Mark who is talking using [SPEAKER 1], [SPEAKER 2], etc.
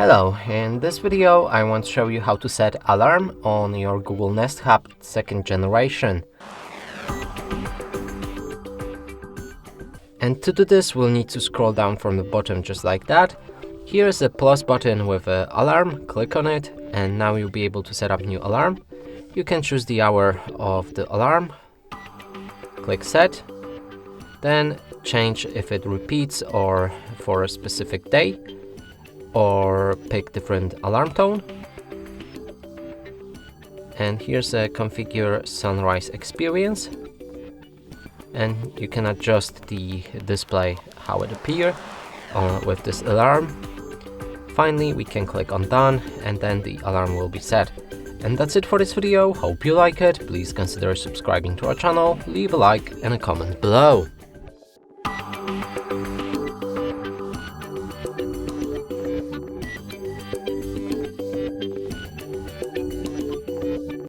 [SPEAKER 1] Hello, in this video I want to show you how to set alarm on your Google Nest Hub 2nd generation. And to do this we'll need to scroll down from the bottom just like that. Here's a plus button with an alarm, click on it and now you'll be able to set up new alarm. You can choose the hour of the alarm, click set, then change if it repeats or for a specific day, or pick different alarm tone. And here's a configure sunrise experience, and you can adjust the display how it appears with this alarm. Finally we can click on done and then the alarm will be set. And that's it for this video. Hope you like it. Please consider subscribing to our channel, leave a like and a comment below.